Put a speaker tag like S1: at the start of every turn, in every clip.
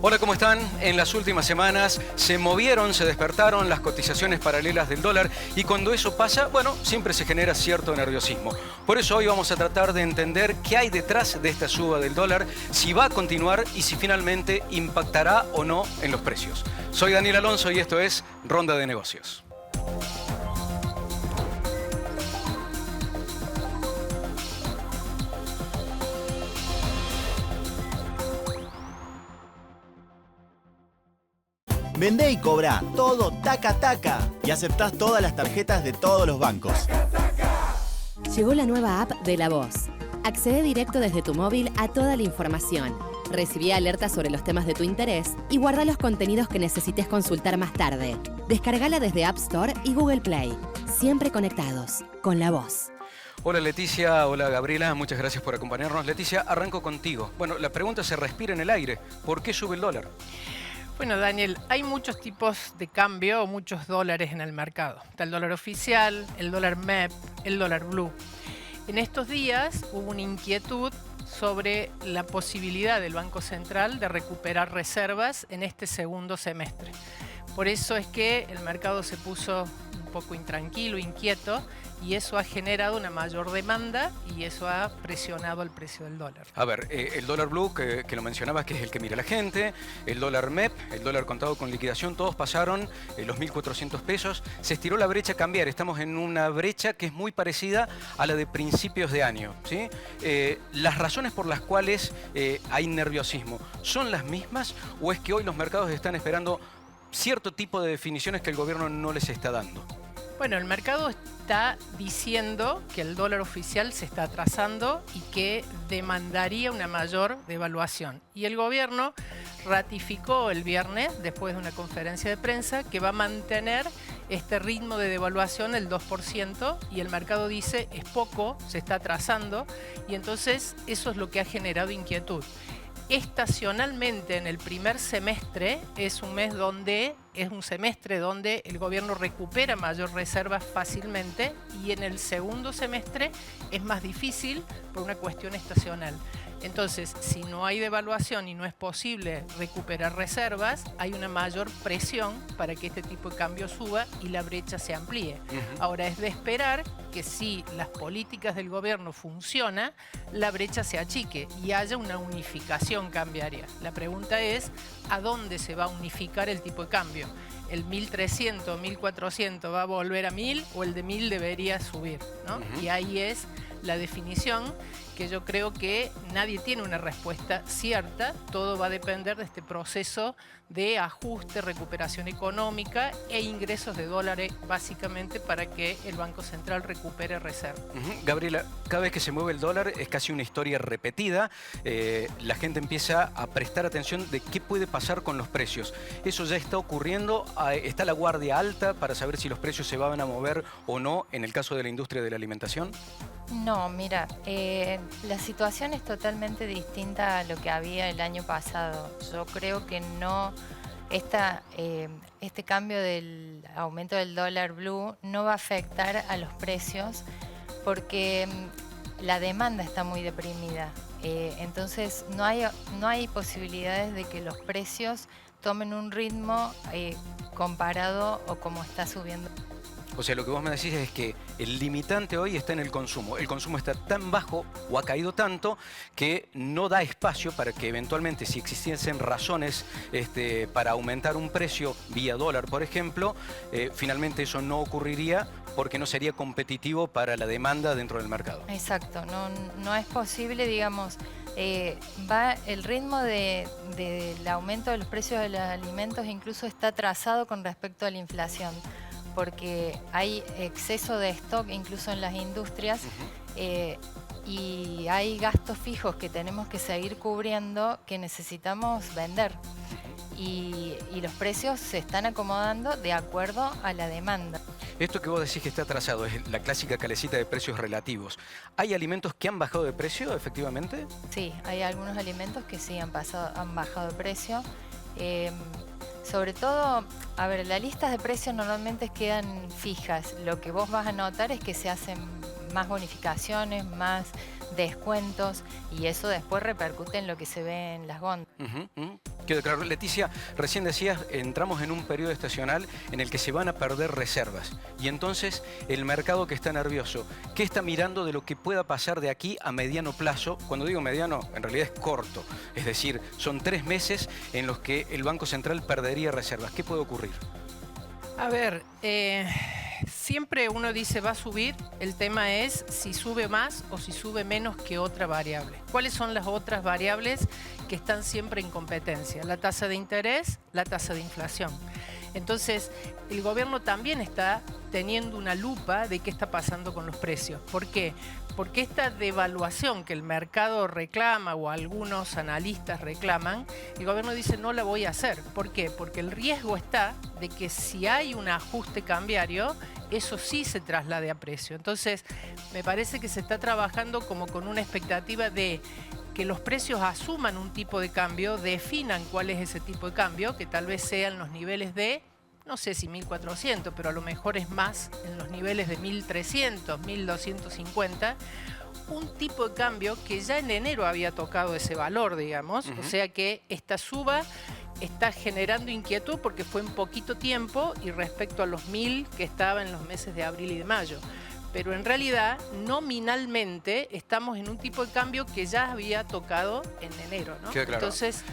S1: Hola, ¿cómo están? En las últimas semanas se despertaron las cotizaciones paralelas del dólar y cuando eso pasa, bueno, siempre se genera cierto nerviosismo. Por eso hoy vamos a tratar de entender qué hay detrás de esta suba del dólar, si va a continuar y si finalmente impactará o no en los precios. Soy Daniel Alonso y esto es Ronda de Negocios.
S2: Vendé y cobrá todo taca taca y aceptás todas las tarjetas de todos los bancos.
S3: Llegó la nueva app de La Voz. Accede directo desde tu móvil a toda la información. Recibí alertas sobre los temas de tu interés y guarda los contenidos que necesites consultar más tarde. Descargala desde App Store y Google Play. Siempre conectados con La Voz.
S1: Hola Leticia, hola Gabriela, muchas gracias por acompañarnos. Leticia, arranco contigo. Bueno, la pregunta se respira en el aire. ¿Por qué sube el dólar?
S4: Bueno, Daniel, hay muchos tipos de cambio o muchos dólares en el mercado. Está el dólar oficial, el dólar MEP, el dólar blue. En estos días hubo una inquietud sobre la posibilidad del Banco Central de recuperar reservas en este segundo semestre. Por eso es que el mercado se puso un poco intranquilo, inquieto, y eso ha generado una mayor demanda y eso ha presionado el precio del dólar.
S1: A ver, el dólar blue, que lo mencionabas, que es el que mira la gente, el dólar MEP, el dólar contado con liquidación, todos pasaron los 1.400 pesos. Se estiró la brecha cambiar, estamos en una brecha que es muy parecida a la de principios de año, ¿sí? Las razones por las cuales hay nerviosismo, ¿son las mismas o es que hoy los mercados están esperando cierto tipo de definiciones que el gobierno no les está dando?
S4: Bueno, el mercado está diciendo que el dólar oficial se está atrasando y que demandaría una mayor devaluación. Y el gobierno ratificó el viernes, después de una conferencia de prensa, que va a mantener este ritmo de devaluación, el 2%, y el mercado dice es poco, se está atrasando, y entonces eso es lo que ha generado inquietud. Estacionalmente en el primer semestre es un semestre donde el gobierno recupera mayor reserva fácilmente y en el segundo semestre es más difícil por una cuestión estacional. Entonces, si no hay devaluación y no es posible recuperar reservas, hay una mayor presión para que este tipo de cambio suba y la brecha se amplíe. Ahora es de esperar que si las políticas del gobierno funcionan, la brecha se achique y haya una unificación cambiaria. La pregunta es, ¿a dónde se va a unificar el tipo de cambio? ¿El 1.300, 1.400 va a volver a 1.000 o el de 1.000 debería subir, ¿no? Y ahí es la definición que yo creo que nadie tiene una respuesta cierta. Todo va a depender de este proceso de ajuste, recuperación económica e ingresos de dólares, básicamente para que el Banco Central recupere reservas.
S1: Gabriela, cada vez que se mueve el dólar es casi una historia repetida. La gente empieza a prestar atención de qué puede pasar con los precios. ¿Eso ya está ocurriendo? ¿Está la guardia alta para saber si los precios se van a mover o no en el caso de la industria de la alimentación?
S5: No, mira, la situación es totalmente distinta a lo que había el año pasado. Yo creo que no, este cambio del aumento del dólar blue no va a afectar a los precios porque la demanda está muy deprimida. Entonces no hay posibilidades de que los precios tomen un ritmo comparado o como está subiendo.
S1: O sea, lo que vos me decís es que el limitante hoy está en el consumo. El consumo está tan bajo o ha caído tanto que no da espacio para que eventualmente, si existiesen razones para aumentar un precio vía dólar, por ejemplo, finalmente eso no ocurriría porque no sería competitivo para la demanda dentro del mercado.
S5: Exacto, no es posible, digamos, el ritmo del aumento de los precios de los alimentos incluso está atrasado con respecto a la inflación, porque hay exceso de stock incluso en las industrias y hay gastos fijos que tenemos que seguir cubriendo que necesitamos vender. Y los precios se están acomodando de acuerdo a la demanda.
S1: Esto que vos decís que está atrasado es la clásica calecita de precios relativos. ¿Hay alimentos que han bajado de precio, efectivamente?
S5: Sí, hay algunos alimentos que sí han bajado de precio. Sobre todo, a ver, las listas de precios normalmente quedan fijas. Lo que vos vas a notar es que se hacen más bonificaciones, más descuentos y eso después repercute en lo que se ve en las góndolas.
S1: Quedó claro. Leticia, recién decías, entramos en un periodo estacional en el que se van a perder reservas. Y entonces, el mercado que está nervioso, ¿qué está mirando de lo que pueda pasar de aquí a mediano plazo? Cuando digo mediano, en realidad es corto. Es decir, son 3 meses en los que el Banco Central perdería reservas. ¿Qué puede ocurrir?
S4: A ver, siempre uno dice va a subir, el tema es si sube más o si sube menos que otra variable. ¿Cuáles son las otras variables que están siempre en competencia? La tasa de interés, la tasa de inflación. Entonces, el gobierno también está teniendo una lupa de qué está pasando con los precios. ¿Por qué? Porque esta devaluación que el mercado reclama o algunos analistas reclaman, el gobierno dice no la voy a hacer. ¿Por qué? Porque el riesgo está de que si hay un ajuste cambiario, eso sí se traslade a precio. Entonces, me parece que se está trabajando como con una expectativa de que los precios asuman un tipo de cambio, definan cuál es ese tipo de cambio, que tal vez sean los niveles de, no sé si 1.400, pero a lo mejor es más en los niveles de 1.300, 1.250, un tipo de cambio que ya en enero había tocado ese valor, digamos, o sea que esta suba está generando inquietud porque fue en poquito tiempo y respecto a los 1.000 que estaba en los meses de abril y de mayo. Pero en realidad, nominalmente, estamos en un tipo de cambio que ya había tocado en enero, ¿no?
S1: Queda claro.
S4: Entonces,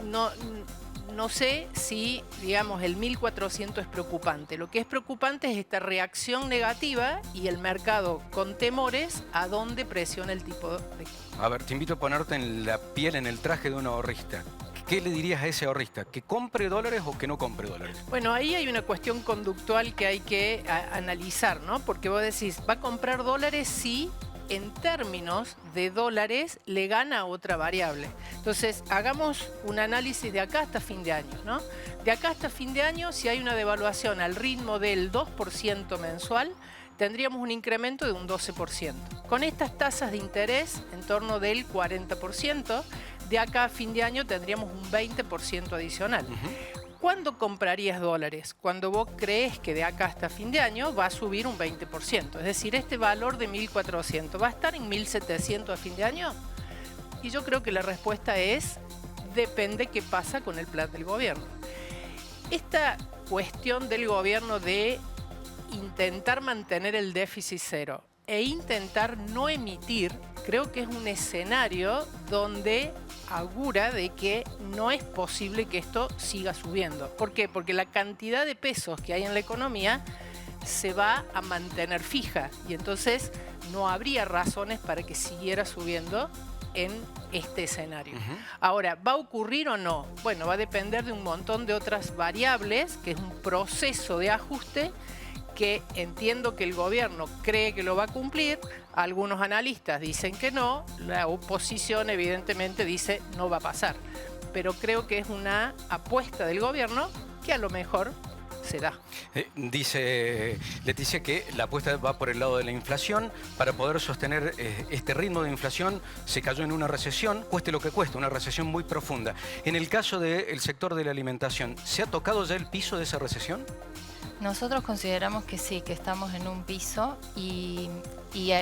S4: no sé si, digamos, el 1.400 es preocupante. Lo que es preocupante es esta reacción negativa y el mercado con temores a dónde presiona el tipo de...
S1: A ver, te invito a ponerte en la piel, en el traje de un ahorrista. ¿Qué le dirías a ese ahorrista? ¿Que compre dólares o que no compre dólares?
S4: Bueno, ahí hay una cuestión conductual que hay que analizar, ¿no? Porque vos decís, ¿va a comprar dólares si en términos de dólares le gana a otra variable? Entonces, hagamos un análisis de acá hasta fin de año, ¿no? De acá hasta fin de año, si hay una devaluación al ritmo del 2% mensual, tendríamos un incremento de un 12%. Con estas tasas de interés en torno del 40%, de acá a fin de año tendríamos un 20% adicional. ¿Cuándo comprarías dólares? Cuando vos crees que de acá hasta fin de año va a subir un 20%. Es decir, este valor de 1.400, ¿va a estar en 1.700 a fin de año? Y yo creo que la respuesta es, depende qué pasa con el plan del gobierno. Esta cuestión del gobierno de intentar mantener el déficit cero e intentar no emitir, creo que es un escenario donde augura de que no es posible que esto siga subiendo. ¿Por qué? Porque la cantidad de pesos que hay en la economía se va a mantener fija y entonces no habría razones para que siguiera subiendo en este escenario. Ahora, ¿va a ocurrir o no? Bueno, va a depender de un montón de otras variables, que es un proceso de ajuste que entiendo que el gobierno cree que lo va a cumplir, algunos analistas dicen que no, la oposición evidentemente dice no va a pasar. Pero creo que es una apuesta del gobierno que a lo mejor se da.
S1: Dice Leticia que la apuesta va por el lado de la inflación. Para poder sostener este ritmo de inflación se cayó en una recesión, cueste lo que cueste, una recesión muy profunda. En el caso del sector de la alimentación, ¿se ha tocado ya el piso de esa recesión?
S5: Nosotros consideramos que sí, que estamos en un piso y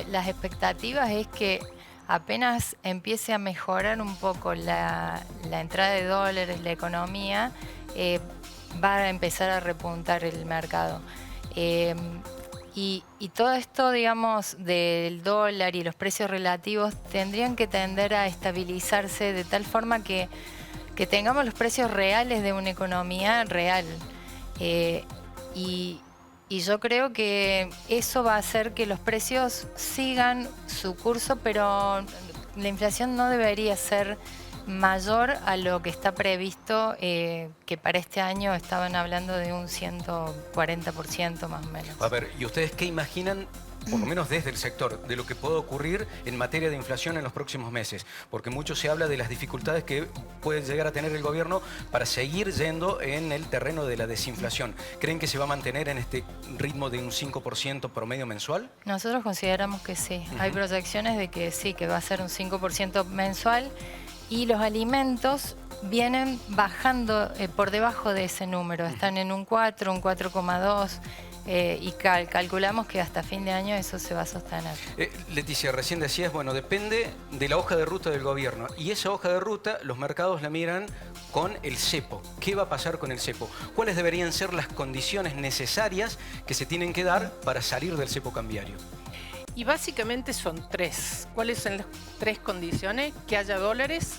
S5: las expectativas es que apenas empiece a mejorar un poco la entrada de dólares, la economía, va a empezar a repuntar el mercado. Y todo esto, digamos, del dólar y los precios relativos tendrían que tender a estabilizarse de tal forma que tengamos los precios reales de una economía real. Y yo creo que eso va a hacer que los precios sigan su curso, pero la inflación no debería ser mayor a lo que está previsto, que para este año estaban hablando de un 140% más o menos.
S1: A ver, ¿y ustedes qué imaginan, por lo menos desde el sector, de lo que puede ocurrir en materia de inflación en los próximos meses? Porque mucho se habla de las dificultades que puede llegar a tener el gobierno para seguir yendo en el terreno de la desinflación. ¿Creen que se va a mantener en este ritmo de un 5% promedio mensual?
S5: Nosotros consideramos que sí. Hay proyecciones de que sí, que va a ser un 5% mensual y los alimentos vienen bajando por debajo de ese número. Están en un 4, un 4,2%. y calculamos que hasta fin de año eso se va a sostener.
S1: Leticia, recién decías, bueno, depende de la hoja de ruta del gobierno. Y esa hoja de ruta, los mercados la miran con el cepo. ¿Qué va a pasar con el cepo? ¿Cuáles deberían ser las condiciones necesarias que se tienen que dar para salir del cepo cambiario?
S4: Y básicamente son tres. ¿Cuáles son las tres condiciones? Que haya dólares.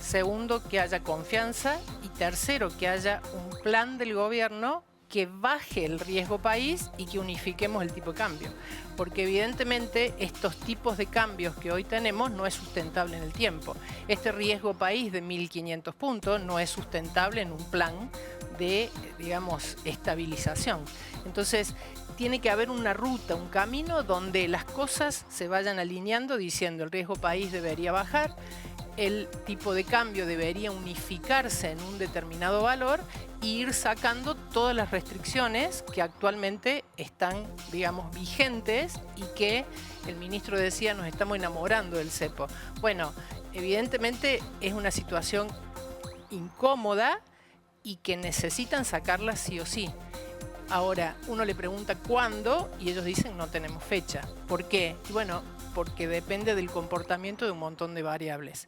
S4: Segundo, que haya confianza. Y tercero, que haya un plan del gobierno que baje el riesgo país y que unifiquemos el tipo de cambio. Porque evidentemente estos tipos de cambios que hoy tenemos no es sustentable en el tiempo. Este riesgo país de 1.500 puntos no es sustentable en un plan de, digamos, estabilización. Entonces, tiene que haber una ruta, un camino donde las cosas se vayan alineando diciendo el riesgo país debería bajar, el tipo de cambio debería unificarse en un determinado valor e ir sacando todas las restricciones que actualmente están, digamos, vigentes y que el ministro decía nos estamos enamorando del cepo. Bueno, evidentemente es una situación incómoda y que necesitan sacarla sí o sí. Ahora, uno le pregunta cuándo y ellos dicen no tenemos fecha. ¿Por qué? Y bueno, porque depende del comportamiento de un montón de variables.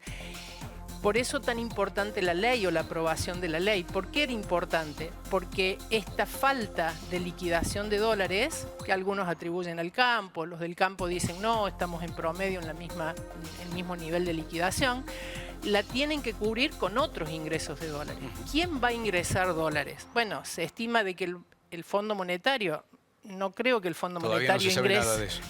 S4: Por eso tan importante la ley o la aprobación de la ley. ¿Por qué era importante? Porque esta falta de liquidación de dólares, que algunos atribuyen al campo, los del campo dicen no, estamos en promedio en el mismo nivel de liquidación, la tienen que cubrir con otros ingresos de dólares. ¿Quién va a ingresar dólares? Bueno, se estima de que el Fondo Monetario, no creo que el Fondo
S1: Todavía
S4: Monetario
S1: no se sabe
S4: ingrese.
S1: nada de eso.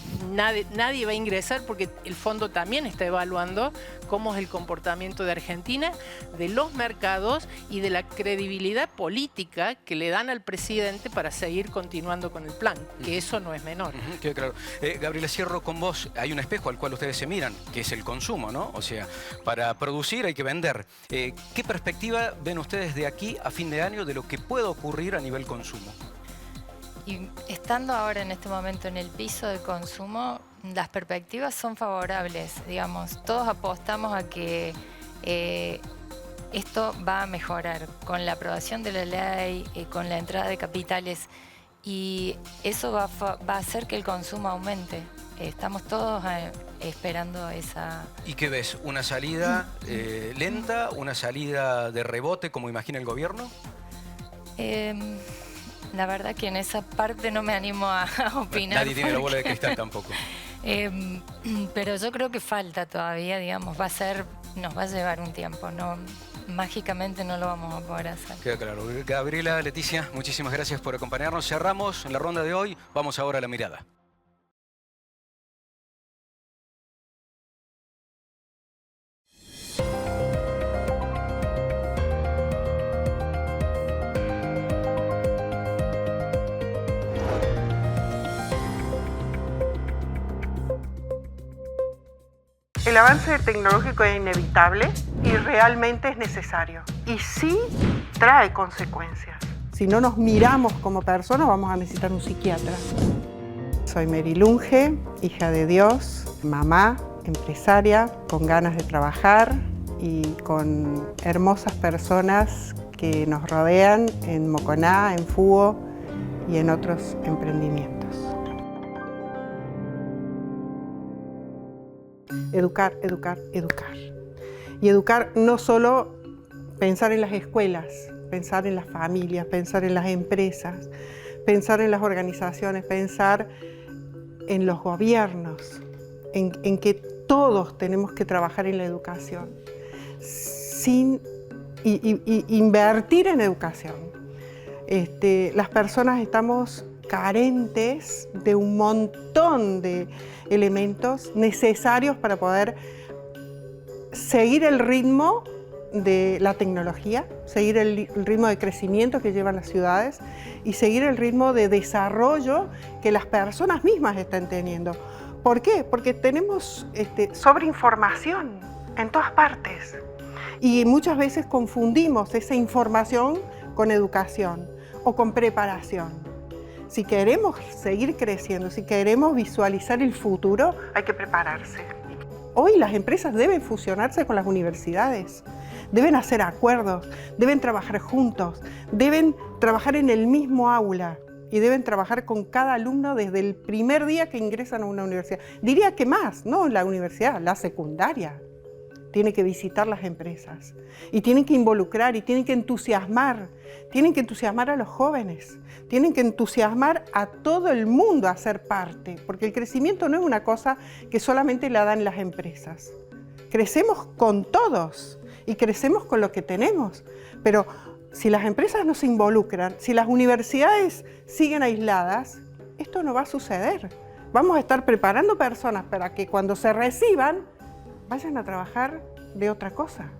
S4: Nadie va a ingresar porque el fondo también está evaluando cómo es el comportamiento de Argentina, de los mercados y de la credibilidad política que le dan al presidente para seguir continuando con el plan, que eso no es menor.
S1: Queda claro. Gabriela, cierro con vos. Hay un espejo al cual ustedes se miran, que es el consumo, ¿no? O sea, para producir hay que vender. ¿Qué perspectiva ven ustedes de aquí a fin de año de lo que pueda ocurrir a nivel consumo?
S5: Y estando ahora en este momento en el piso de consumo, las perspectivas son favorables, digamos. Todos apostamos a que esto va a mejorar con la aprobación de la ley, con la entrada de capitales, y eso va a hacer que el consumo aumente. Estamos todos esperando esa...
S1: ¿Y qué ves? ¿Una salida lenta? ¿Una salida de rebote como imagina el gobierno?
S5: La verdad que en esa parte no me animo a opinar.
S1: Nadie tiene la bola de cristal tampoco.
S5: Pero yo creo que falta todavía, digamos, nos va a llevar un tiempo, no, mágicamente no lo vamos a poder hacer.
S1: Queda claro. Gabriela, Leticia, muchísimas gracias por acompañarnos. Cerramos en la ronda de hoy. Vamos ahora a la mirada.
S6: El avance tecnológico es inevitable y realmente es necesario. Y sí trae consecuencias. Si no nos miramos como personas, vamos a necesitar un psiquiatra. Soy Mary Lunge, hija de Dios, mamá, empresaria, con ganas de trabajar y con hermosas personas que nos rodean en Moconá, en Fugo y en otros emprendimientos. Educar, educar, educar. Y educar no solo pensar en las escuelas, pensar en las familias, pensar en las empresas, pensar en las organizaciones, pensar en los gobiernos, en que todos tenemos que trabajar en la educación, invertir en educación. Las personas estamos carentes de un montón de elementos necesarios para poder seguir el ritmo de la tecnología, seguir el ritmo de crecimiento que llevan las ciudades y seguir el ritmo de desarrollo que las personas mismas están teniendo. ¿Por qué? Porque tenemos sobreinformación en todas partes y muchas veces confundimos esa información con educación o con preparación. Si queremos seguir creciendo, si queremos visualizar el futuro, hay que prepararse. Hoy las empresas deben fusionarse con las universidades, deben hacer acuerdos, deben trabajar juntos, deben trabajar en el mismo aula. y deben trabajar con cada alumno desde el primer día que ingresan a una universidad. Diría que más, no la universidad, la secundaria. Tiene que visitar las empresas y tienen que involucrar y tienen que entusiasmar a los jóvenes, tienen que entusiasmar a todo el mundo a ser parte, porque el crecimiento no es una cosa que solamente la dan las empresas. Crecemos con todos y crecemos con lo que tenemos, pero si las empresas no se involucran, si las universidades siguen aisladas, esto no va a suceder. Vamos a estar preparando personas para que cuando se reciban vayan a trabajar de otra cosa.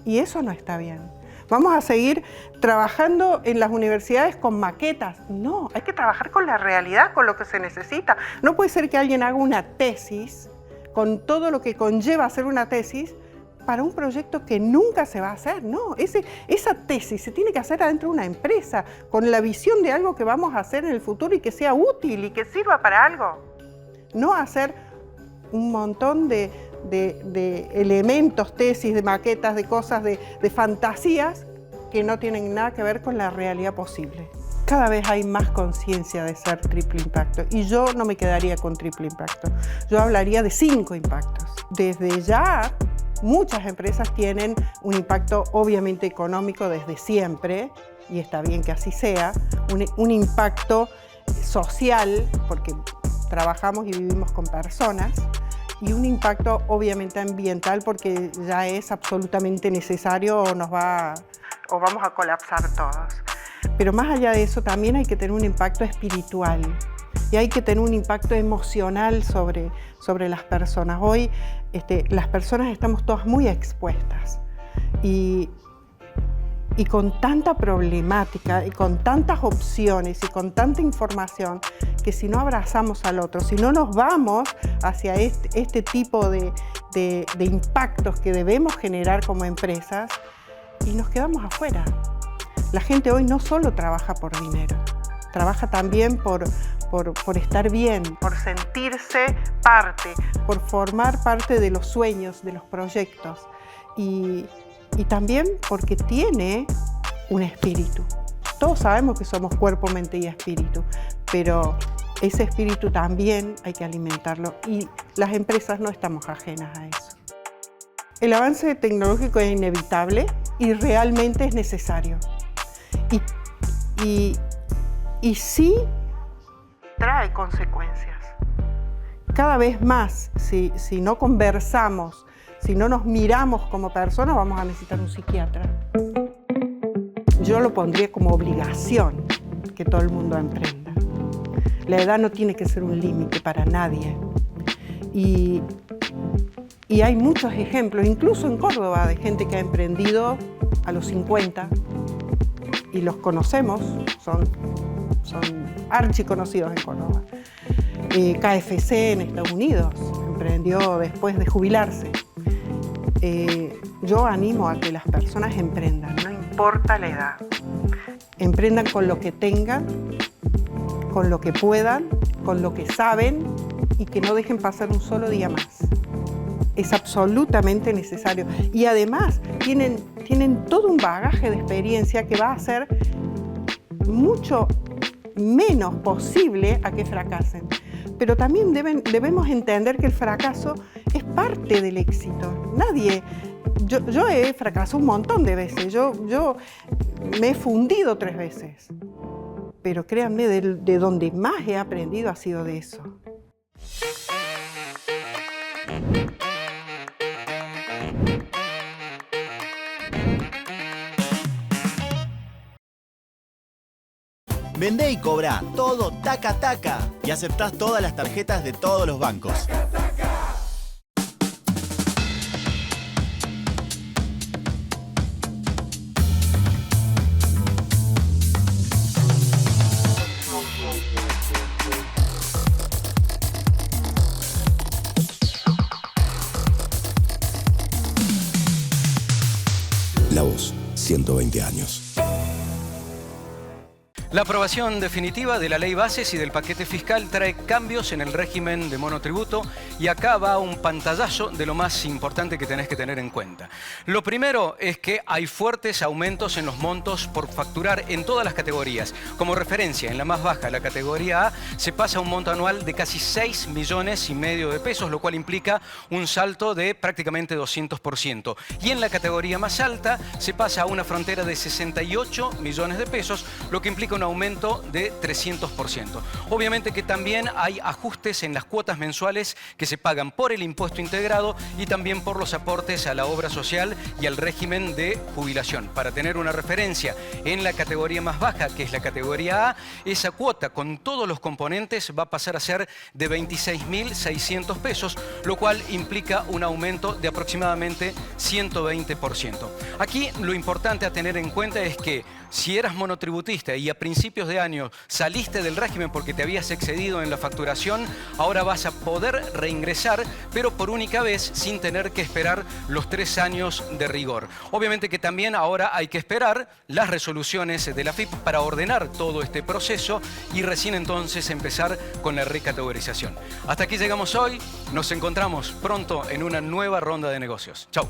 S6: Y eso no está bien. Vamos a seguir trabajando en las universidades con maquetas. No, hay que trabajar con la realidad, con lo que se necesita. No puede ser que alguien haga una tesis con todo lo que conlleva hacer una tesis para un proyecto que nunca se va a hacer. No, esa tesis se tiene que hacer adentro de una empresa, con la visión de algo que vamos a hacer en el futuro y que sea útil y que sirva para algo. No hacer un montón de elementos, tesis, de maquetas, de cosas, de fantasías que no tienen nada que ver con la realidad posible. Cada vez hay más conciencia de ser triple impacto y yo no me quedaría con triple impacto. Yo hablaría de 5 impactos. Desde ya, muchas empresas tienen un impacto obviamente económico desde siempre, y está bien que así sea, un impacto social, porque trabajamos y vivimos con personas, y un impacto obviamente ambiental, porque ya es absolutamente necesario o vamos a colapsar todos. Pero más allá de eso también hay que tener un impacto espiritual y hay que tener un impacto emocional sobre las personas. Hoy las personas estamos todas muy expuestas y con tanta problemática y con tantas opciones y con tanta información, que si no abrazamos al otro, si no nos vamos hacia este tipo de impactos que debemos generar como empresas, y nos quedamos afuera. La gente hoy no solo trabaja por dinero, trabaja también por estar bien, por sentirse parte, por formar parte de los sueños, de los proyectos, y también porque tiene un espíritu. Todos sabemos que somos cuerpo, mente y espíritu, pero ese espíritu también hay que alimentarlo y las empresas no estamos ajenas a eso. El avance tecnológico es inevitable y realmente es necesario. Y sí trae consecuencias. Cada vez más, si no conversamos, si no nos miramos como personas, vamos a necesitar un psiquiatra. Yo lo pondría como obligación que todo el mundo emprenda. La edad no tiene que ser un límite para nadie. Y hay muchos ejemplos, incluso en Córdoba, de gente que ha emprendido a los 50 y los conocemos, son archiconocidos en Córdoba. KFC en Estados Unidos emprendió después de jubilarse. Yo animo a que las personas emprendan, no importa la edad. Emprendan con lo que tengan, con lo que puedan, con lo que saben y que no dejen pasar un solo día más. Es absolutamente necesario. Y además tienen todo un bagaje de experiencia que va a hacer mucho menos posible a que fracasen. Pero también debemos entender que el fracaso es parte del éxito. Yo he fracasado un montón de veces. Yo me he fundido 3 veces. Pero créanme, de donde más he aprendido ha sido de eso.
S2: Vendé y cobrá todo taca taca y aceptás todas las tarjetas de todos los bancos.
S7: La Voz, 120 años.
S1: La aprobación definitiva de la ley bases y del paquete fiscal trae cambios en el régimen de monotributo y acá va un pantallazo de lo más importante que tenés que tener en cuenta. Lo primero es que hay fuertes aumentos en los montos por facturar en todas las categorías. Como referencia, en la más baja, la categoría A, se pasa a un monto anual de casi 6,5 millones de pesos, lo cual implica un salto de prácticamente 200%. Y en la categoría más alta se pasa a una frontera de 68 millones de pesos, lo que implica un aumento de 300%. Obviamente que también hay ajustes en las cuotas mensuales que se pagan por el impuesto integrado y también por los aportes a la obra social y al régimen de jubilación. Para tener una referencia, en la categoría más baja, que es la categoría A, esa cuota con todos los componentes va a pasar a ser de 26.600 pesos, lo cual implica un aumento de aproximadamente 120%. Aquí lo importante a tener en cuenta es que si eras monotributista y a principios de año saliste del régimen porque te habías excedido en la facturación, ahora vas a poder reingresar, pero por única vez sin tener que esperar los 3 años de rigor. Obviamente que también ahora hay que esperar las resoluciones de la AFIP para ordenar todo este proceso y recién entonces empezar con la recategorización. Hasta aquí llegamos hoy, nos encontramos pronto en una nueva ronda de negocios. Chau.